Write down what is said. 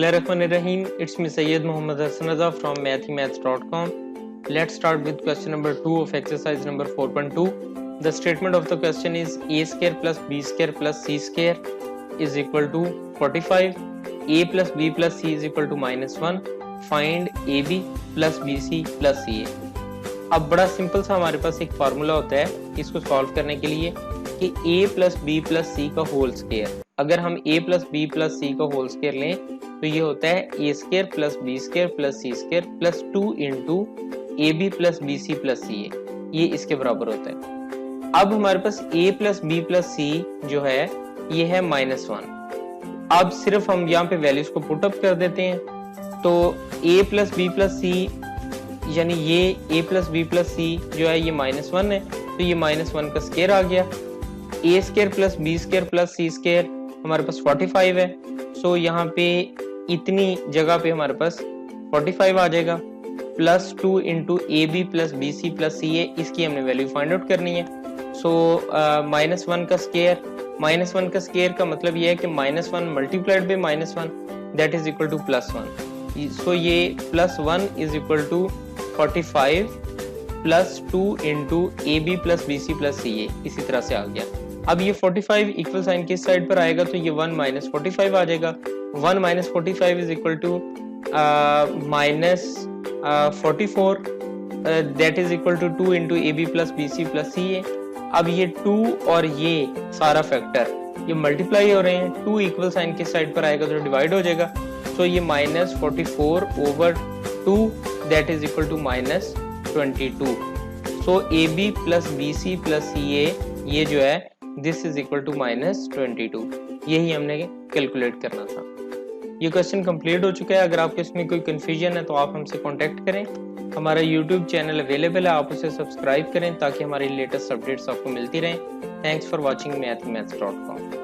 Bismillahirrahmanirrahim. It's me Sayyid Muhammad Hassan Raza from mathemaths.com. Let's start with question number 2 of exercise number 4.2. The statement of the question is a square plus b square plus c square is equal to 45. A plus b plus c is equal to -1. Find ab plus bc plus ca. अब बड़ा simple सा हमारे पास एक formula होता है इसको solve करने के लिए कि a plus B plus C का होल स्क्वायर। अगर हम a plus B plus C का होल स्क्वायर लें तो ये होता है a square plus B square plus C square plus 2 into A B plus B C plus C A, ये इसके बराबर होता है। अब हमारे पास a plus B plus C जो है ये है -1। अब सिर्फ हम यहाँ पे वैल्यूज को पुट अप कर देते हैं तो a प्लस बी प्लस सी यानी ये a plus B plus C जो है ये -1 है तो ये -1 का स्क्वायर आ गया। a square plus B square plus C square हमारे पास 45 है। सो यहाँ पे इतनी जगह पे हमारे पास 45 आ जाएगा plus 2 into A B plus B C plus C A, इसकी हमने वैल्यू फाइंड आउट करनी है। सो -1 का स्क्वायर का मतलब ये है कि -1 multiplied by -1 that is equal to +1। So ये +1 is equal to 45 plus 2 into A B plus B C plus C A, इसी तरह से आ गया। अब ये 45 इक्वल साइन किस साइड पर आएगा तो ये 1 माइनस 45 आ जाएगा। 1 minus 45 is equal to -44 that is equal to 2 into A B plus B C plus C A. अब ये 2 और ये सारा फैक्टर ये मल्टीप्लाई हो रहे हैं, 2 इक्वल साइन किस साइड पर आएगा तो डिवाइड हो जाएगा। तो ये -44 over 2 that is equal to -22। So A B plus B C plus C A ये जो है दिस इज इक्वल टू -22, यही हमने कैलकुलेट करना था। ये क्वेश्चन कंप्लीट हो चुका है। अगर आपको इसमें कोई कंफ्यूजन है तो आप हमसे कांटेक्ट करें। हमारा यूट्यूब चैनल अवेलेबल है, आप उसे सब्सक्राइब करें ताकि हमारी लेटेस्ट अपडेट्स आपको मिलती रहें। Thanks for watching mathemaths.com।